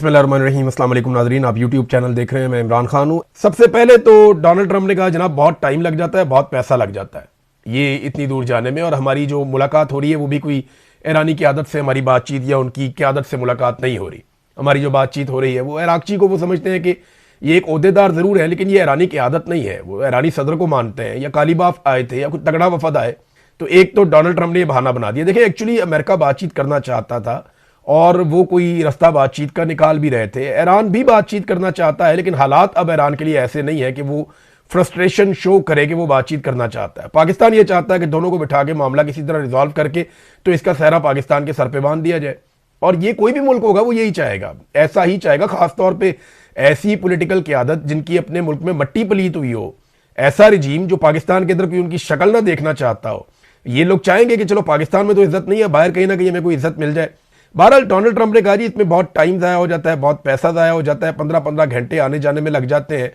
बिस्मिल्लाहिर्रहमानिर्रहीम। अस्सलाम वालेकुम नाज़रीन, आप यूट्यूब चैनल देख रहे हैं। मैं इमरान खान हूँ। सबसे पहले तो डोनाल्ड ट्रंप ने कहा जनाब बहुत टाइम लग जाता है, बहुत पैसा लग जाता है ये इतनी दूर जाने में, और हमारी जो मुलाकात हो रही है वो भी कोई ईरानी की आदत से हमारी बातचीत या उनकी क़यादत से मुलाकात नहीं हो रही। हमारी जो बातचीत हो रही है वो इराक़ची को वो समझते हैं कि ये एक ओहदेदार ज़रूर है लेकिन ये ईरानी की आदत नहीं है। वो ईरानी सदर को मानते हैं, या कालीबाफ आए थे या कुछ तगड़ा वफद आए। तो एक तो डोनाल्ड ट्रंप ने ये बहाना बना दिया। देखिए, एक्चुअली अमेरिका बातचीत करना चाहता था और वो कोई रास्ता बातचीत का निकाल भी रहे थे। ईरान भी बातचीत करना चाहता है लेकिन हालात अब ईरान के लिए ऐसे नहीं है कि वो फ्रस्ट्रेशन शो करे कि वो बातचीत करना चाहता है। पाकिस्तान ये चाहता है कि दोनों को बिठा के मामला किसी तरह रिजॉल्व करके तो इसका सहरा पाकिस्तान के सर पे बांध दिया जाए। और ये कोई भी मुल्क होगा वो यही चाहेगा, ऐसा ही चाहेगा। खासतौर पे ऐसी पॉलिटिकल क़यादत जिनकी अपने मुल्क में मट्टी पलीत हुई हो, ऐसा रिजीम जो पाकिस्तान के अंदर कोई उनकी शक्ल ना देखना चाहता हो। ये लोग चाहेंगे कि चलो पाकिस्तान में तो इज्जत नहीं है, बाहर कहीं ना कहीं हमें कोई इज्जत मिल जाए। बहरहाल डोनाल्ड ट्रंप ने कहा जी इसमें बहुत टाइम ज़ाया हो जाता है, बहुत पैसा ज़ाया हो जाता है, 15-15 घंटे आने जाने में लग जाते हैं।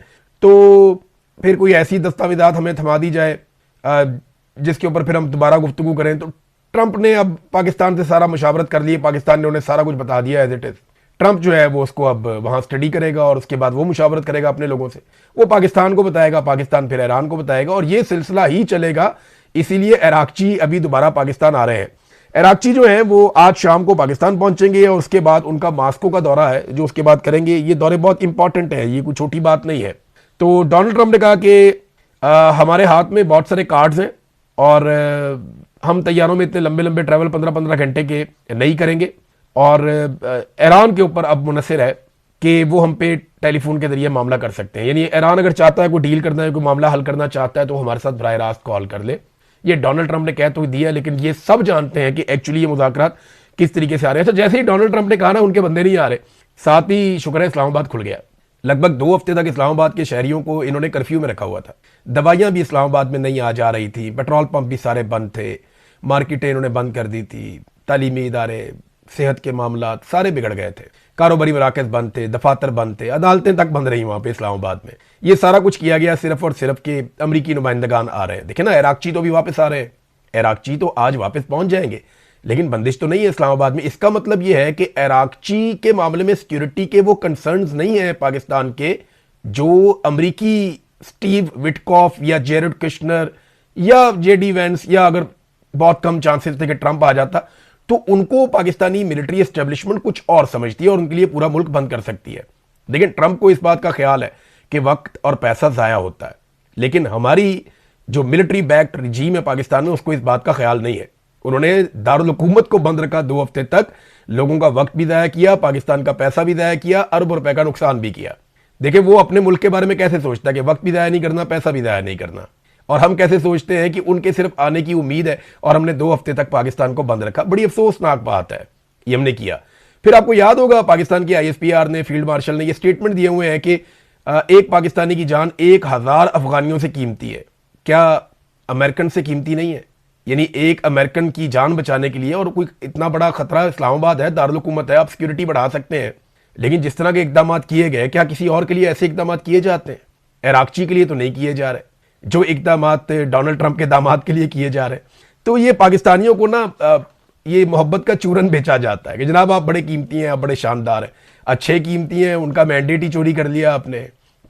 तो फिर कोई ऐसी दस्तावेज़ात हमें थमा दी जाए जिसके ऊपर फिर हम दोबारा गुफ्तगू करें। तो ट्रंप ने अब पाकिस्तान से सारा मुशावरत कर ली, पाकिस्तान ने उन्हें सारा कुछ बता दिया एज इट इज़। ट्रंप जो है वो उसको अब वहाँ स्टडी करेगा और उसके बाद वो मुशावरत करेगा अपने लोगों से। वो पाकिस्तान को बताएगा, पाकिस्तान फिर ईरान को बताएगा, और ये सिलसिला ही चलेगा। इसीलिए इराक़ची अभी दोबारा पाकिस्तान आ रहे हैं। इराक़ची जो है वो आज शाम को पाकिस्तान पहुंचेंगे और उसके बाद उनका मास्को का दौरा है जो उसके बाद करेंगे। ये दौरे बहुत इंपॉर्टेंट है, ये कोई छोटी बात नहीं है। तो डोनाल्ड ट्रंप ने कहा कि हमारे हाथ में बहुत सारे कार्ड्स हैं और हम तैयारों में इतने लंबे लंबे ट्रैवल 15-15 घंटे के नहीं करेंगे, और ईरान के ऊपर अब मुनसर है कि वो हम पे टेलीफोन के जरिए मामला कर सकते हैं। यानी ईरान अगर चाहता है कोई डील करना है, कोई मामला हल करना चाहता है तो हमारे साथ बराह रास्त कॉल कर ले। ये डोनाल्ड ट्रंप ने कह तो दिया, लेकिन ये सब जानते हैं कि एक्चुअली ये मुज़ाकरात किस तरीके से आ रहे हैं। तो जैसे ही डोनाल्ड ट्रंप ने कहा ना उनके बंदे नहीं आ रहे, साथ ही शुक्र है इस्लामाबाद खुल गया। लगभग 2 हफ्ते तक इस्लामाबाद के शहरियों को इन्होंने कर्फ्यू में रखा हुआ था। दवाइयाँ भी इस्लामाबाद में नहीं आ जा रही थी, पेट्रोल पंप भी सारे बंद थे, मार्केटें इन्होंने बंद कर दी थी, तालीमी इदारे, सेहत के मामला सारे बिगड़ गए थे, कारोबारी मराकज़ बंद थे, दफातर बंद थे, अदालतें तक बंद रही वहाँ पे इस्लामाबाद में। ये सारा कुछ किया गया सिर्फ और सिर्फ के अमरीकी नुमाइंदगान आ रहे हैं। देखे ना, इराक़ची तो भी वापस आ रहे हैं, इराक़ची तो आज वापस पहुंच जाएंगे, लेकिन बंदिश तो नहीं है इस्लामाबाद में। इसका मतलब यह है कि इराक़ची के मामले में सिक्योरिटी के वो कंसर्न्स नहीं है पाकिस्तान के जो अमरीकी स्टीव विटकॉफ या जेरेड कुशनर या जेडी वेंस, या अगर बहुत कम चांसेस थे कि ट्रंप आ जाता, तो उनको पाकिस्तानी मिलिट्री एस्टेब्लिशमेंट कुछ और समझती है और उनके लिए पूरा मुल्क बंद कर सकती है। लेकिन ट्रंप को इस बात का ख्याल है कि वक्त और पैसा ज़ाया होता है, लेकिन हमारी जो मिलिट्री बैक्ड रिजीम है पाकिस्तान में उसको इस बात का ख्याल नहीं है। उन्होंने दारुल हुकूमत को बंद रखा 2 हफ्ते तक, लोगों का वक्त भी ज़ाया किया, पाकिस्तान का पैसा भी ज़ाया किया, अरबों रुपए का नुकसान भी किया। देखिए, वो अपने मुल्क के बारे में कैसे सोचता है कि वक्त भी ज़ाया नहीं करना, पैसा भी ज़ाया नहीं करना, और हम कैसे सोचते हैं कि उनके सिर्फ आने की उम्मीद है और हमने 2 हफ्ते तक पाकिस्तान को बंद रखा। बड़ी अफसोसनाक बात है, ये हमने किया। फिर आपको याद होगा पाकिस्तान के ISPR ने, फील्ड मार्शल ने ये स्टेटमेंट दिए हुए हैं कि एक पाकिस्तानी की जान 1000 अफगानियों से कीमती है। क्या अमेरिकन से कीमती नहीं है? यानी एक अमेरिकन की जान बचाने के लिए, और कोई इतना बड़ा खतरा इस्लामाबाद है, दारुल हुकूमत है, आप सिक्योरिटी बढ़ा सकते हैं, लेकिन जिस तरह के इकदाम किए गए, क्या किसी और के लिए ऐसे इकदाम किए जाते हैं? इराक़ची के लिए तो नहीं किए जा रहे जो इकदाम डोनाल्ड ट्रंप के दामाद के लिए किए जा रहे हैं। तो ये पाकिस्तानियों को ना ये मोहब्बत का चूरन बेचा जाता है कि जनाब आप बड़े कीमती हैं, आप बड़े शानदार हैं, अच्छे कीमती हैं। उनका मैंडेट ही चोरी कर लिया आपने,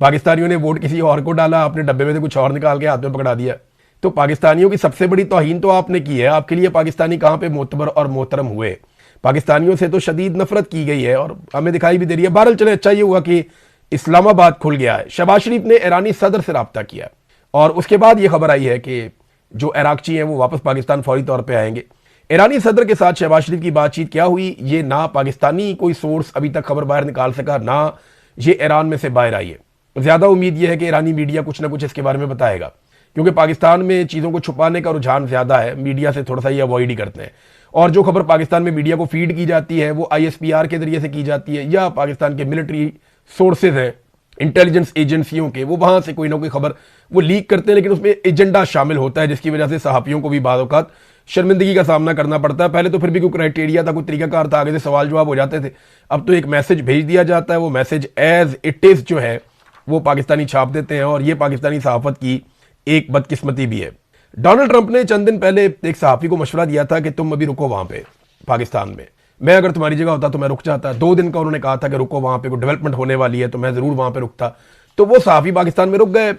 पाकिस्तानियों ने वोट किसी और को डाला, आपने डब्बे में से कुछ और निकाल के हाथ में पकड़ा दिया। तो पाकिस्तानियों की सबसे बड़ी तौहीन तो आपने की है। आपके लिए पाकिस्तानी कहाँ पे मोतबर और मोहतरम हुए? पाकिस्तानियों से तो शदीद नफरत की गई है और हमें दिखाई भी दे रही है। बहरहाल चले, अच्छा ये हुआ कि इस्लामाबाद खुल गया है। शहबाज शरीफ ने ईरानी सदर से रब्ता किया और उसके बाद ये खबर आई है कि जो इराक़ची हैं वो वापस पाकिस्तान फौरी तौर पे आएंगे। ईरानी सदर के साथ शहबाज शरीफ की बातचीत क्या हुई, ये ना पाकिस्तानी कोई सोर्स अभी तक खबर बाहर निकाल सका, ना ये ईरान में से बाहर आई है। ज़्यादा उम्मीद यह है कि ईरानी मीडिया कुछ ना कुछ इसके बारे में बताएगा, क्योंकि पाकिस्तान में चीज़ों को छुपाने का रुझान ज़्यादा है, मीडिया से थोड़ा सा ये अवॉइड ही करते हैं। और जो खबर पाकिस्तान में मीडिया को फीड की जाती है वो ISPR के जरिए से की जाती है, या पाकिस्तान के मिलिट्री सोर्सेज हैं, इंटेलिजेंस एजेंसियों के, वो वहाँ से कोई ना कोई खबर वो लीक करते हैं, लेकिन उसमें एजेंडा शामिल होता है जिसकी वजह से सहाफ़ियों को भी बाद औक़ात शर्मिंदगी का सामना करना पड़ता है। पहले तो फिर भी कोई क्राइटेरिया था, कोई तरीकाकार था, आगे से सवाल जवाब हो जाते थे। अब तो एक मैसेज भेज दिया जाता है, वो मैसेज एज इट इज़ जो है वो पाकिस्तानी छाप देते हैं, और ये पाकिस्तानी सहाफ़त की एक बदकिस्मती भी है। डोनाल्ड ट्रंप ने चंद दिन पहले एक सहाफ़ी को मशवरा दिया था कि तुम अभी रुको वहाँ पे पाकिस्तान में, मैं अगर तुम्हारी जगह होता तो मैं रुक जाता। 2 दिन का उन्होंने कहा था कि रुको, वहाँ पे कोई डेवलपमेंट होने वाली है, तो मैं ज़रूर वहाँ पे रुकता। तो वो सहाफ़ी पाकिस्तान में रुक गए,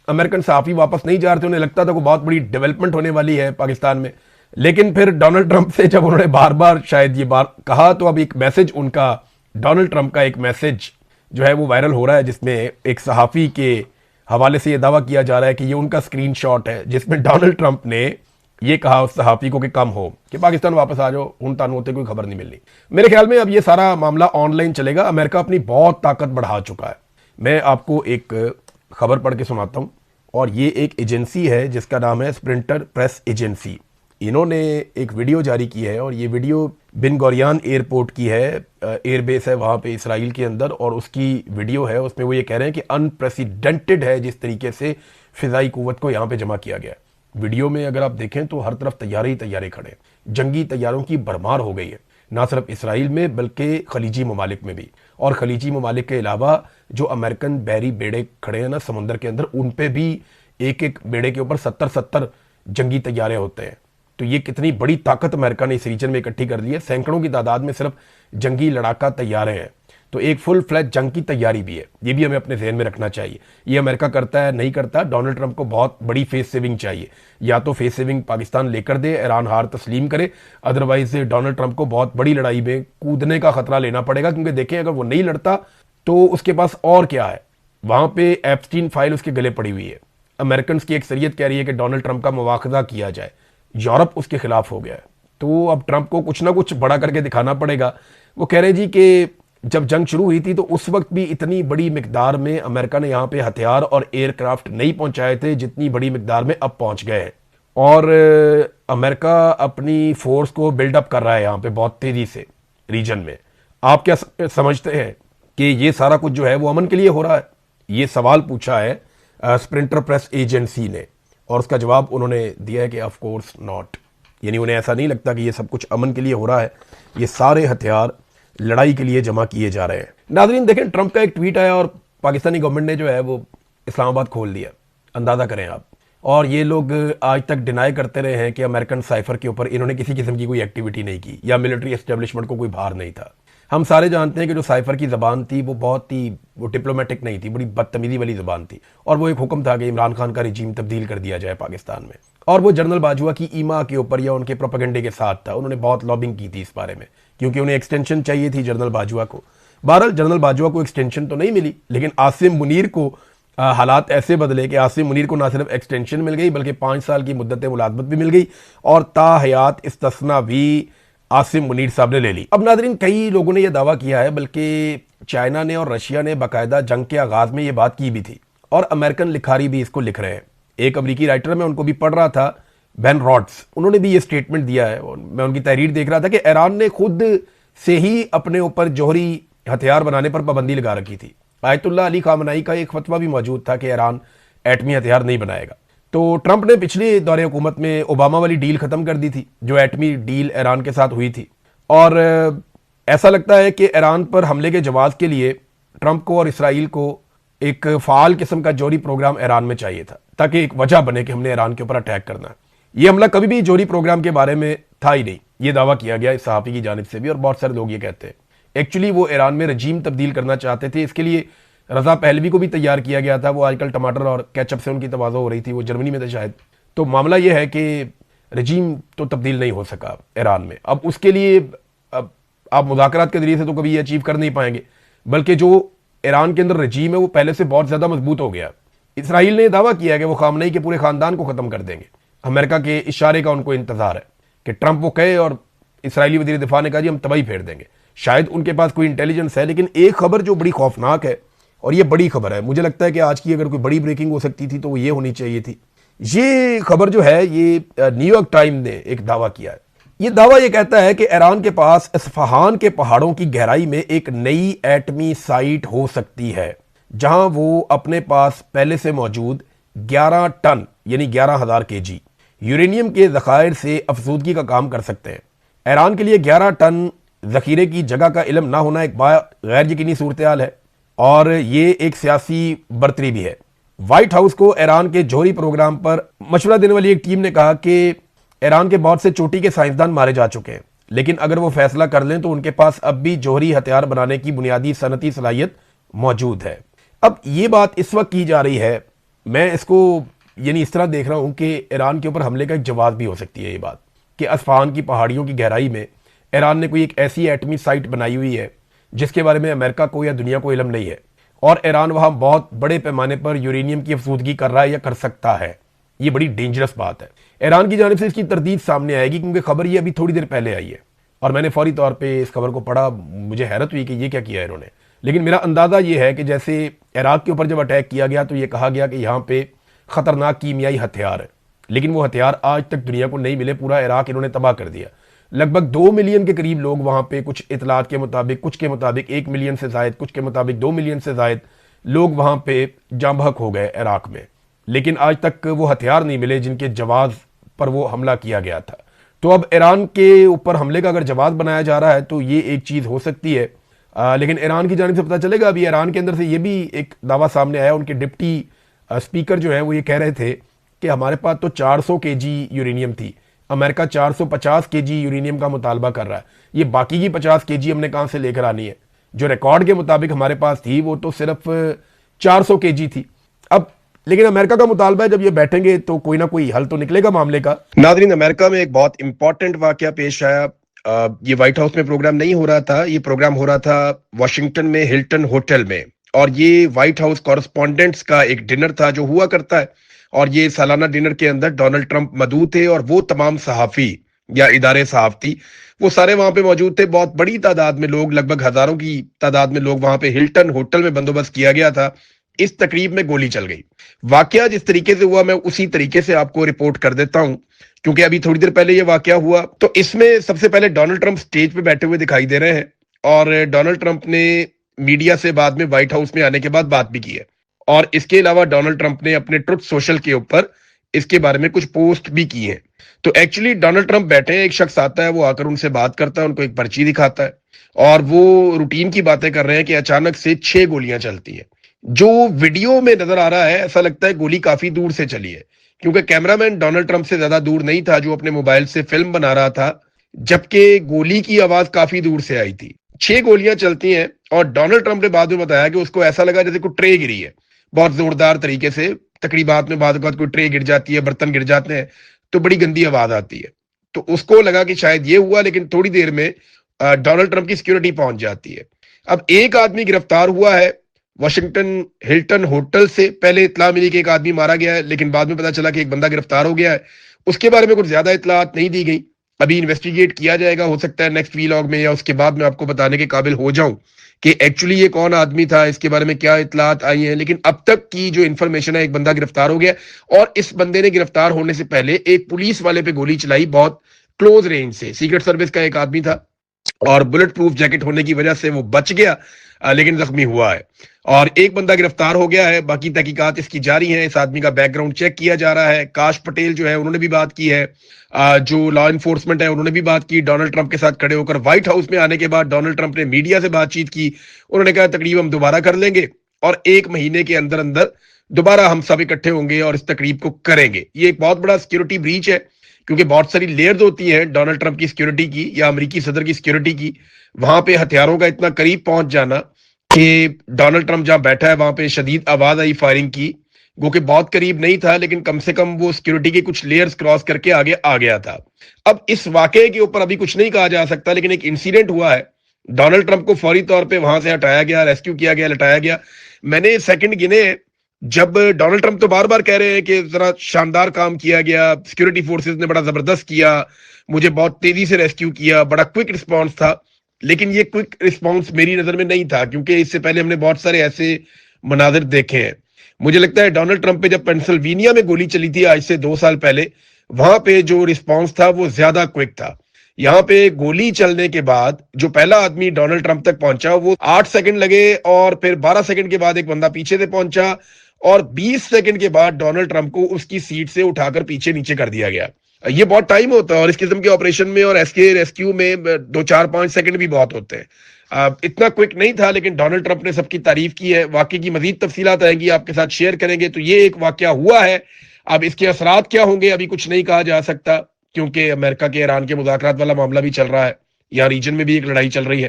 अमेरिकन सहाफ़ी वापस नहीं जा रहे थे, उन्हें लगता था कोई बहुत बड़ी डेवलपमेंट होने वाली है पाकिस्तान में। लेकिन फिर डोनाल्ड ट्रंप से जब उन्होंने बार बार शायद ये बार कहा, तो अब एक मैसेज उनका, डोनाल्ड ट्रंप का एक मैसेज जो है वो वायरल हो रहा है, जिसमें एक सहाफ़ी के हवाले से ये दावा किया जा रहा है कि ये उनका स्क्रीनशॉट है, जिसमें डोनाल्ड ट्रंप ने ये कहा उस सहाफ़ी को कि कम हो, कि पाकिस्तान वापस आ जाओ, हुन तान होते कोई खबर नहीं मिलनी। मेरे ख्याल में अब ये सारा मामला ऑनलाइन चलेगा। अमेरिका अपनी बहुत ताकत बढ़ा चुका है। मैं आपको एक खबर पढ़ के सुनाता हूँ, और ये एक एजेंसी है जिसका नाम है स्प्रिंटर प्रेस एजेंसी। इन्होंने एक वीडियो जारी की है, और ये वीडियो बिन गोरियान एयरपोर्ट की है, एयरबेस है वहाँ पे इसराइल के अंदर, और उसकी वीडियो है। उसमें वो ये कह रहे हैं कि अनप्रेसिडेंटेड है जिस तरीके से फ़िज़ाई क़ुव्वत को यहाँ पे जमा किया गया है। वीडियो में अगर आप देखें तो हर तरफ तैयारे ही तैयारे खड़े, जंगी तैयारों की भरमार हो गई है, ना सिर्फ इसराइल में बल्कि खलीजी ममालिक में भी। और खलीजी ममालिक के अलावा जो अमेरिकन बहरी बेड़े खड़े हैं ना समुंदर के अंदर, उन पे भी एक एक बेड़े के ऊपर 70-70 जंगी तैयारे होते हैं। तो ये कितनी बड़ी ताकत अमेरिका ने इस रीजन में इकट्ठी कर ली है। सैकड़ों की तादाद में सिर्फ जंगी लड़ाका तैयारे हैं। तो एक फुल फ्लैज जंग की तैयारी भी है, ये भी हमें अपने ज़हन में रखना चाहिए। ये अमेरिका करता है नहीं करता, डोनाल्ड ट्रंप को बहुत बड़ी फेस सेविंग चाहिए। या तो फेस सेविंग पाकिस्तान लेकर दे, ईरान हार तस्लीम करे, अदरवाइज डोनाल्ड ट्रंप को बहुत बड़ी लड़ाई में कूदने का खतरा लेना पड़ेगा। क्योंकि देखें, अगर वो नहीं लड़ता तो उसके पास और क्या है, वहाँ पे एप्स्टीन फाइल उसके गले पड़ी हुई है। अमेरिकन की अक्सरियत कह रही है कि डोनाल्ड ट्रंप का मुवाखजा किया जाए, यूरोप उसके खिलाफ हो गया है। तो अब ट्रंप को कुछ ना कुछ बड़ा करके दिखाना पड़ेगा। वो कह रहे जी कि जब जंग शुरू हुई थी तो उस वक्त भी इतनी बड़ी मिकदार में अमेरिका ने यहाँ पे हथियार और एयरक्राफ्ट नहीं पहुंचाए थे जितनी बड़ी मिकदार में अब पहुंच गए हैं। और अमेरिका अपनी फोर्स को बिल्डअप कर रहा है यहाँ पे बहुत तेजी से रीजन में। आप क्या समझते हैं कि ये सारा कुछ जो है वो अमन के लिए हो रहा है? ये सवाल पूछा है स्प्रिंटर प्रेस एजेंसी ने, और उसका जवाब उन्होंने दिया है कि ऑफ कोर्स नॉट। यानी उन्हें ऐसा नहीं लगता कि ये सब कुछ अमन के लिए हो रहा है, ये सारे हथियार लड़ाई के लिए जमा किए जा रहे हैं। नाज़रीन देखें, ट्रंप का एक ट्वीट आया और पाकिस्तानी गवर्नमेंट ने जो है वो इस्लामाबाद खोल दिया। अंदाज़ा करें आप। और ये लोग आज तक डिनाई करते रहे हैं कि अमेरिकन साइफर के ऊपर इन्होंने किसी किस्म की कोई एक्टिविटी नहीं की या मिलिट्री एस्टेब्लिशमेंट को कोई भार नहीं था। हम सारे जानते हैं कि जो साइफर की ज़बान थी वो बहुत ही डिप्लोमेटिक नहीं थी, बड़ी बदतमीज़ी वाली ज़बान थी। और वो एक हुक्म था कि इमरान खान का रिजीम तब्दील कर दिया जाए पाकिस्तान में। और वो जनरल बाजवा की ईमा के ऊपर या उनके प्रोपेगेंडे के साथ था। उन्होंने बहुत लॉबिंग की थी इस बारे में, क्योंकि उन्हें एक्सटेंशन चाहिए थी जनरल बाजवा को। बहरहाल जनरल बाजवा को एक्सटेंशन तो नहीं मिली, लेकिन आसिम मुनीर को हालात ऐसे बदले कि आसिम मुनीर को ना सिर्फ एक्सटेंशन मिल गई बल्कि 5 साल की मुद्दत मुलाजमत भी मिल गई, और ताहयात इस्तिस्ना भी आसिम मुनीर साहब ने ले ली। अब नाज़रीन, कई लोगों ने यह दावा किया है, बल्कि चाइना ने और रशिया ने बाकायदा जंग के आगाज़ में ये बात की भी थी, और अमेरिकन लिखारी भी इसको लिख रहे हैं। एक अमरीकी राइटर, मैं उनको भी पढ़ रहा था, बेन रॉड्स, उन्होंने भी ये स्टेटमेंट दिया है। और मैं उनकी तहरीर देख रहा था कि ईरान ने खुद से ही अपने ऊपर जौहरी हथियार बनाने पर पाबंदी लगा रखी थी। आयतुल्लाह अली खामनाई का एक फतवा भी मौजूद था कि ईरान एटमी हथियार नहीं बनाएगा। तो ट्रंप ने पिछले दौरे हुकूमत में ओबामा वाली डील ख़त्म कर दी थी, जो एटमी डील ईरान के साथ हुई थी। और ऐसा लगता है कि ईरान पर हमले के जवाब के लिए ट्रंप को और इसराइल को एक फ़ाल किस्म का जौहरी प्रोग्राम ईरान में चाहिए था, ताकि एक वजह बने कि हमने ईरान के ऊपर अटैक करना है। ये हमला कभी भी जौहरी प्रोग्राम के बारे में था ही नहीं, ये दावा किया गया इस सहाफ़ी की जानिब से भी, और बहुत सारे लोग ये कहते हैं। एक्चुअली वो ईरान में रजीम तब्दील करना चाहते थे। इसके लिए रज़ा पहलवी को भी तैयार किया गया था। वो आजकल टमाटर और केचप से उनकी तवाज़ो हो रही थी, वो जर्मनी में थे शायद। तो मामला ये है कि रजीम तो तब्दील नहीं हो सका ईरान में। अब उसके लिए अब आप मुज़ाकरात के ज़रिए से तो कभी ये अचीव कर नहीं पाएंगे, बल्कि जो ईरान के अंदर रजीम है वो पहले से बहुत ज़्यादा मजबूत हो गया। इसराइल ने दावा किया है कि वो खामनेई के पूरे ख़ानदान को ख़त्म कर देंगे। अमेरिका के इशारे का उनको इंतज़ार है कि ट्रंप वो कहे, और इसराइली वज़ीर दिफा ने कहा जी हम तबाही फेर देंगे। शायद उनके पास कोई इंटेलिजेंस है। लेकिन एक खबर जो बड़ी खौफनाक है, और ये बड़ी खबर है, मुझे लगता है कि आज की अगर कोई बड़ी ब्रेकिंग हो सकती थी तो वो ये होनी चाहिए थी। ये खबर जो है, ये न्यूयॉर्क टाइम ने एक दावा किया है। ये दावा ये कहता है कि ईरान के पास इस्फहान के पहाड़ों की गहराई में एक नई एटमी साइट हो सकती है, जहां वो अपने पास पहले से मौजूद 11 टन यानी 11,000 केजी यूरेनियम के ज़खायर से अफसूदगी का काम कर सकते हैं। ईरान के लिए 11 टन ज़खीरे की जगह का इल्म ना होना एक गैर यकीनी सूरत हाल है, और ये एक सियासी बर्तरी भी है। व्हाइट हाउस को ईरान के जौहरी प्रोग्राम पर मशवरा देने वाली एक टीम ने कहा कि ईरान के बहुत से चोटी के साइंसदान मारे जा चुके हैं, لیکن اگر وہ فیصلہ کر لیں تو ان کے پاس اب بھی جوہری ہتھیار بنانے کی بنیادی صنعتی صلاحیت موجود ہے۔ اب یہ بات اس وقت کی جا رہی ہے، میں اس کو یعنی اس طرح دیکھ رہا ہوں کہ ایران کے اوپر حملے کا ایک جواز بھی ہو سکتی ہے یہ بات، کہ اصفہان کی پہاڑیوں کی گہرائی میں ایران نے کوئی ایک ایسی ایٹمی سائٹ بنائی ہوئی ہے جس کے بارے میں امریکہ کو یا دنیا کو علم نہیں ہے، اور ایران وہاں بہت بڑے پیمانے پر یورینیم کی افزودگی کر رہا ہے یا کر سکتا ہے۔ یہ بڑی ڈینجرس بات ہے، ایران کی جانب سے اس کی تردید سامنے آئے گی، کیونکہ خبر یہ ابھی تھوڑی دیر پہلے آئی ہے اور میں نے فوری طور پہ اس خبر کو پڑھا، مجھے حیرت ہوئی کہ یہ کیا کیا ہے انہوں نے۔ لیکن میرا اندازہ یہ ہے کہ جیسے عراق کے اوپر جب اٹیک کیا گیا تو یہ کہا گیا کہ یہاں پہ خطرناک کیمیائی ہتھیار ہے، لیکن وہ ہتھیار آج تک دنیا کو نہیں ملے، پورا عراق انہوں نے تباہ کر دیا۔ لگ بھگ 2 ملین کے قریب لوگ وہاں پہ، کچھ اطلاعات کے مطابق، کچھ کے مطابق 1 ملین سے زائد، کچھ کے مطابق 2 ملین سے زائد لوگ وہاں پہ جاں بحق ہو گئے عراق میں، لیکن آج تک وہ ہتھیار نہیں ملے جن کے جواز پر وہ حملہ کیا گیا تھا۔ تو اب ایران کے اوپر حملے کا اگر جواز بنایا جا رہا ہے تو یہ ایک چیز ہو سکتی ہے، لیکن ایران کی جانب سے پتہ چلے گا۔ ابھی ایران کے اندر سے یہ بھی ایک دعویٰ سامنے آیا، ان کے ڈپٹی اسپیکر جو ہیں وہ یہ کہہ رہے تھے کہ ہمارے پاس تو 400 کے جی یورینیم تھی، امریکہ 450 کے جی یورینیم کا مطالبہ کر رہا ہے، یہ باقی کی 50 کے جی ہم نے کہاں سے لے کر آنی ہے؟ جو ریکارڈ کے مطابق ہمارے پاس تھی وہ تو صرف 400 کے جی تھی۔ اب لیکن امریکہ کا مطالبہ ہے، جب یہ بیٹھیں گے تو کوئی نہ کوئی حل تو نکلے گا معاملے کا۔ ناظرین، امریکہ میں ایک بہت امپورٹنٹ واقعہ پیش آیا۔ یہ وائٹ ہاؤس میں پروگرام نہیں ہو رہا تھا، یہ پروگرام ہو رہا تھا واشنگٹن میں ہلٹن ہوٹل میں، اور یہ وائٹ ہاؤس کورسپونڈنٹس کا ایک ڈنر تھا جو ہوا کرتا ہے، اور یہ سالانہ ڈنر کے اندر ڈونلڈ ٹرمپ مدعو تھے اور وہ تمام صحافی یا ادارے صحافتی وہ سارے وہاں پہ موجود تھے۔ بہت بڑی تعداد میں لوگ، لگ بھگ ہزاروں کی تعداد میں لوگ وہاں پہ ہلٹن ہوٹل میں بندوبست کیا گیا تھا۔ اس تقریب میں گولی چل گئی۔ واقعہ جس طریقے سے ہوا میں اسی طریقے سے آپ کو رپورٹ کر دیتا ہوں، کیونکہ ابھی تھوڑی دیر پہلے یہ واقعہ ہوا۔ تو اس میں سب سے پہلے ڈونلڈ ٹرمپ سٹیج پہ بیٹھے ہوئے دکھائی دے رہے ہیں، اور ڈونلڈ ٹرمپ نے میڈیا سے بعد میں وائٹ ہاؤس میں آنے کے بعد بات بھی کی ہے، اور اس کے علاوہ ڈونلڈ ٹرمپ نے اپنے ٹروتھ سوشل کے اوپر اس کے بارے میں کچھ پوسٹ بھی کی ہیں۔ تو ایکچولی ڈونلڈ ٹرمپ بیٹھے ہیں، ایک شخص آتا ہے، وہ آ کر ان سے بات کرتا ہے، ان کو ایک پرچی دکھاتا ہے، اور وہ روٹین کی باتیں کر رہے ہیں کہ اچانک سے 6 گولیاں چلتی ہیں۔ جو ویڈیو میں نظر آ رہا ہے ایسا لگتا ہے گولی کافی دور سے چلی ہے، کیونکہ کیمرہ مین ڈونلڈ ٹرمپ سے زیادہ دور نہیں تھا جو اپنے موبائل سے فلم بنا رہا تھا، جبکہ گولی کی آواز کافی دور سے آئی تھی۔ 6 گولیاں چلتی ہیں، اور ڈونلڈ ٹرمپ نے بعد میں بتایا کہ اس کو ایسا لگا جیسے کوئی ٹرے گری ہے، بہت زوردار طریقے سے۔ تقریبات میں بعد اوقات کوئی ٹرے گر جاتی ہے، برتن گر جاتے ہیں تو بڑی گندی آواز آتی ہے، تو اس کو لگا کہ شاید یہ ہوا، لیکن تھوڑی دیر میں ڈونلڈ ٹرمپ کی سیکیورٹی پہنچ جاتی ہے۔ اب ایک آدمی گرفتار ہوا ہے واشنگٹن ہلٹن ہوٹل سے، پہلے اطلاع ملی کہ ایک آدمی مارا گیا ہے، لیکن بعد میں پتا چلا کہ ایک بندہ گرفتار ہو گیا ہے۔ اس کے بارے میں کچھ زیادہ اطلاعات نہیں دی گئی، ابھی انویسٹیگیٹ کیا جائے گا، ہو سکتا ہے نیکسٹ ویلاگ میں یا اس کے بعد میں آپ کو بتانے کے قابل ہو جاؤں کہ ایکچولی یہ کون آدمی تھا، اس کے بارے میں کیا اطلاعات آئی ہیں۔ لیکن اب تک کی جو انفارمیشن ہے، ایک بندہ گرفتار ہو گیا، اور اس بندے نے گرفتار ہونے سے پہلے ایک پولیس والے پہ گولی چلائی بہت کلوز رینج سے۔ سیکرٹ سروس کا ایک آدمی تھا، اور بلٹ پروف جیکٹ ہونے کی وجہ سے وہ بچ گیا، لیکن زخمی ہوا ہے، اور ایک بندہ گرفتار ہو گیا ہے۔ باقی تحقیقات اس کی جاری ہیں، اس آدمی کا بیک گراؤنڈ چیک کیا جا رہا ہے۔ کاش پٹیل جو ہے انہوں نے بھی بات کی ہے، جو لا انفورسمنٹ ہے انہوں نے بھی بات کی ڈونلڈ ٹرمپ کے ساتھ کھڑے ہو کر۔ وائٹ ہاؤس میں آنے کے بعد ڈونلڈ ٹرمپ نے میڈیا سے بات چیت کی، انہوں نے کہا تقریب ہم دوبارہ کر لیں گے، اور 1 مہینے کے اندر اندر دوبارہ ہم سب اکٹھے ہوں گے اور اس تقریب کو کریں گے۔ یہ ایک بہت بڑا سیکیورٹی بریچ ہے، کیونکہ بہت ساری لیئرز ہوتی ہیں ڈونلڈ ٹرمپ کی سیکیورٹی کی یا امریکی صدر کی سیکیورٹی کی۔ وہاں پہ ہتھیاروں کا اتنا قریب پہنچ جانا کہ ڈونلڈ ٹرمپ جہاں بیٹھا ہے وہاں پہ شدید آواز آئی فائرنگ کی، گو کہ بہت قریب نہیں تھا، لیکن کم سے کم وہ سیکیورٹی کے کچھ لیئرز کراس کر کے آگے آ گیا تھا۔ اب اس واقعے کے اوپر ابھی کچھ نہیں کہا جا سکتا، لیکن ایک انسیڈنٹ ہوا ہے، ڈونلڈ ٹرمپ کو فوری طور پہ وہاں سے ہٹایا گیا، ریسکیو کیا گیا، لٹایا گیا۔ میں نے سیکنڈ گنے، جب ڈونلڈ ٹرمپ تو بار بار کہہ رہے ہیں کہ ذرا شاندار کام کیا گیا، سیکیورٹی فورسز نے بڑا زبردست کیا، مجھے بہت تیزی سے ریسکیو کیا، بڑا کوئک رسپانس تھا، لیکن یہ کوئک رسپانس میری نظر میں نہیں تھا، کیونکہ اس سے پہلے ہم نے بہت سارے ایسے مناظر دیکھے ہیں۔ مجھے لگتا ہے ڈونلڈ ٹرمپ پہ جب پینسلوینیا میں گولی چلی تھی آج سے 2 سال پہلے، وہاں پہ جو رسپانس تھا وہ زیادہ کوئک تھا۔ یہاں پہ گولی چلنے کے بعد جو پہلا آدمی ڈونلڈ ٹرمپ تک پہنچا وہ 8 سیکنڈ لگے، اور پھر 12 سیکنڈ کے بعد ایک بندہ پیچھے سے پہنچا، اور 20 سیکنڈ کے بعد ڈونلڈ ٹرمپ کو اس کی سیٹ سے اٹھا کر پیچھے نیچے کر دیا گیا۔ یہ بہت ٹائم ہوتا ہے، اور اس قسم کے آپریشن میں اور ایس کے ریسکیو میں 2-4-5 سیکنڈ بھی بہت ہوتے ہیں۔ اتنا کوئک نہیں تھا، لیکن ڈونلڈ ٹرمپ نے سب کی تعریف کی ہے۔ واقعے کی مزید تفصیلات آئیں گی، آپ کے ساتھ شیئر کریں گے۔ تو یہ ایک واقعہ ہوا ہے، اب اس کے اثرات کیا ہوں گے ابھی کچھ نہیں کہا جا سکتا، کیونکہ امریکہ کے ایران کے مذاکرات والا معاملہ بھی چل رہا ہے، یہاں ریجن میں بھی ایک لڑائی چل رہی ہے،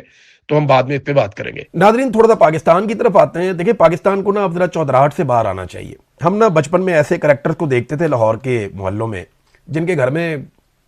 تو ہم بعد میں اس پہ بات کریں گے۔ ناظرین تھوڑا سا پاکستان کی طرف آتے ہیں۔ دیکھیں پاکستان کو نا اب ذرا چودراہٹ سے باہر آنا چاہیے۔ ہم نا بچپن میں ایسے کریکٹرز کو دیکھتے تھے لاہور کے محلوں میں، جن کے گھر میں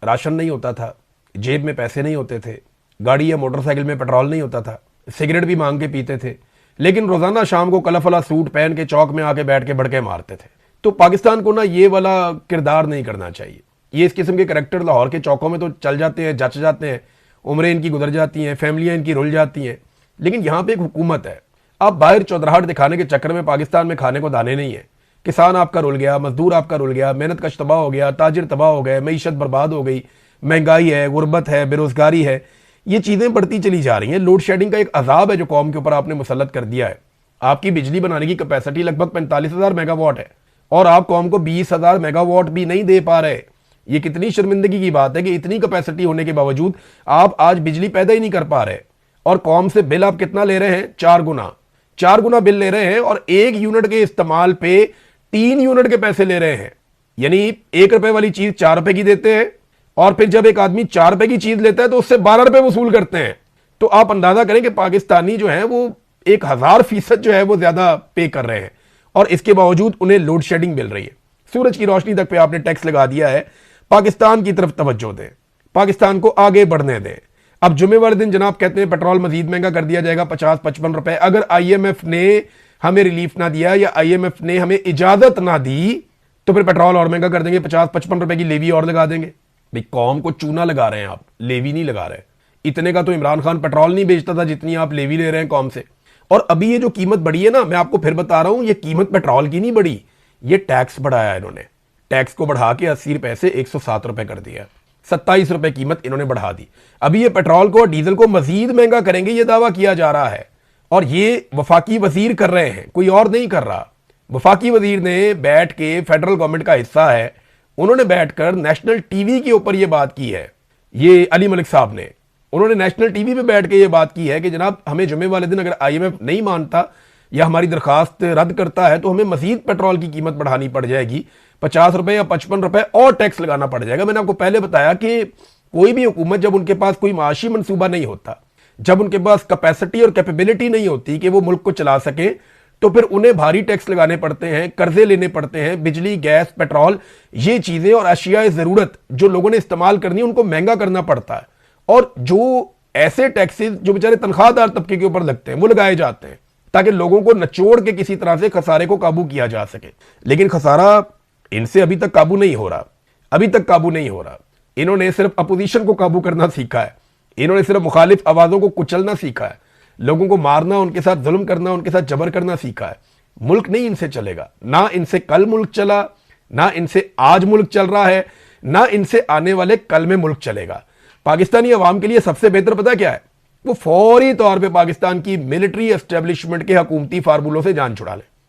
راشن نہیں ہوتا تھا، جیب میں پیسے نہیں ہوتے تھے، گاڑی یا موٹر سائیکل میں پیٹرول نہیں ہوتا تھا، سگریٹ بھی مانگ کے پیتے تھے، لیکن روزانہ شام کو کلفلا سوٹ پہن کے چوک میں آ کے بیٹھ کے بڑکے مارتے تھے۔ تو پاکستان کو نا یہ والا کردار نہیں کرنا چاہیے۔ یہ اس قسم کے کریکٹر لاہور کے چوکوں میں تو چل جاتے ہیں، جچ جاتے ہیں، عمریں ان کی گزر جاتی ہیں، فیملیاں ان کی رل جاتی ہیں، لیکن یہاں پہ ایک حکومت ہے۔ آپ باہر چودراہٹ دکھانے کے چکر میں پاکستان میں کھانے کو دانے نہیں ہیں۔ کسان آپ کا رل گیا، مزدور آپ کا رل گیا، محنت کش تباہ ہو گیا، تاجر تباہ ہو گئے، معیشت برباد ہو گئی، مہنگائی ہے، غربت ہے، بے روزگاری ہے، یہ چیزیں بڑھتی چلی جا رہی ہیں۔ لوڈ شیڈنگ کا ایک عذاب ہے جو قوم کے اوپر آپ نے مسلط کر دیا ہے۔ آپ کی بجلی بنانے کی کیپیسٹی لگ بھگ 45,000 میگا واٹ ہے اور آپ قوم کو 20,000 میگا واٹ بھی نہیں دے پا رہے۔ یہ کتنی شرمندگی کی بات ہے کہ اتنی کیپیسٹی ہونے کے باوجود آپ آج بجلی پیدا ہی نہیں کر پا رہے، اور قوم سے بل آپ کتنا لے رہے ہیں؟ 4 گنا بل لے رہے ہیں، اور 1 یونٹ کے استعمال پہ 3 یونٹ کے پیسے لے رہے ہیں۔ یعنی 1 روپے والی چیز 4 روپے کی دیتے ہیں، اور پھر جب ایک آدمی 4 روپے کی چیز لیتا ہے تو اس سے 12 روپے وصول کرتے ہیں۔ تو آپ اندازہ کریں کہ پاکستانی جو ہیں وہ 1000% جو ہے وہ زیادہ پے کر رہے ہیں، اور اس کے باوجود انہیں لوڈ شیڈنگ مل رہی ہے۔ سورج کی روشنی تک پہ آپ نے ٹیکس لگا دیا ہے۔ پاکستان کی طرف توجہ دیں، پاکستان کو آگے بڑھنے دیں۔ اب جمعے والے دن جناب کہتے ہیں پیٹرول مزید مہنگا کر دیا جائے گا 50-55 روپے۔ اگر آئی ایم ایف نے ہمیں ریلیف نہ دیا یا آئی ایم ایف نے ہمیں اجازت نہ دی تو پھر پیٹرول اور مہنگا کر دیں گے، 50-55 روپے کی لیوی اور لگا دیں گے۔ بھئی قوم کو چونا لگا رہے ہیں آپ، لیوی نہیں لگا رہے۔ اتنے کا تو عمران خان پیٹرول نہیں بیچتا تھا جتنی آپ لیوی لے رہے ہیں قوم سے۔ اور ابھی یہ جو قیمت بڑھی ہے نا، میں آپ کو پھر بتا رہا ہوں، یہ قیمت پیٹرول کی نہیں بڑھی، یہ ٹیکس بڑھایا انہوں نے۔ ٹیکس کو بڑھا کے 80 روپے سے 107 روپے کر دیا، 27 روپے قیمت انہوں نے بڑھا دی۔ ابھی یہ پیٹرول کو اور ڈیزل کو مزید مہنگا کریں گے، یہ دعویٰ کیا جا رہا ہے، اور یہ وفاقی وزیر کر رہے ہیں، کوئی اور نہیں کر رہا۔ وفاقی وزیر نے بیٹھ کے، فیڈرل گورنمنٹ کا حصہ ہے، انہوں نے بیٹھ کر نیشنل ٹی وی کے اوپر یہ بات کی ہے۔ یہ علی ملک صاحب نے، انہوں نے نیشنل ٹی وی پہ بیٹھ کے یہ بات کی ہے کہ جناب ہمیں جمعے والے دن اگر آئی ایم ایف نہیں مانتا یا ہماری درخواست رد کرتا ہے تو ہمیں مزید پیٹرول کی قیمت بڑھانی پڑ جائے گی، 50 روپے یا 55 روپے اور ٹیکس لگانا پڑ جائے گا۔ میں نے آپ کو پہلے بتایا کہ کوئی بھی حکومت جب ان کے پاس کوئی معاشی منصوبہ نہیں ہوتا، جب ان کے پاس کیپیسٹی اور کیپیبلٹی نہیں ہوتی کہ وہ ملک کو چلا سکے، تو پھر انہیں بھاری ٹیکس لگانے پڑتے ہیں، قرضے لینے پڑتے ہیں، بجلی، گیس، پیٹرول، یہ چیزیں اور اشیاء ضرورت جو لوگوں نے استعمال کرنی ہے ان کو مہنگا کرنا پڑتا ہے۔ اور جو ایسے ٹیکسز جو بیچارے تنخواہ دار طبقے کے اوپر لگتے ہیں وہ لگائے جاتے ہیں تاکہ لوگوں کو نچوڑ کے کسی طرح سے خسارے کو قابو کیا جا سکے، لیکن خسارہ ان سے ابھی تک قابو نہیں ہو رہا، ابھی تک قابو نہیں ہو رہا۔ انہوں نے صرف اپوزیشن کو قابو کرنا سیکھا ہے، انہوں نے صرف مخالف آوازوں کو کچلنا سیکھا ہے، لوگوں کو مارنا، ان کے ساتھ ظلم کرنا، ان کے ساتھ جبر کرنا سیکھا ہے۔ ملک نہیں ان سے چلے گا، نہ ان سے کل ملک چلا، نہ ان سے آج ملک چل رہا ہے، نہ ان سے آنے والے کل میں ملک چلے گا۔ پاکستانی عوام کے لیے سب سے بہتر پتہ کیا ہے؟ وہ فوری طور پہ پاکستان کی ملٹری اسٹیبلشمنٹ کے حکومتی فارمولوں سے جان چھڑا لیں۔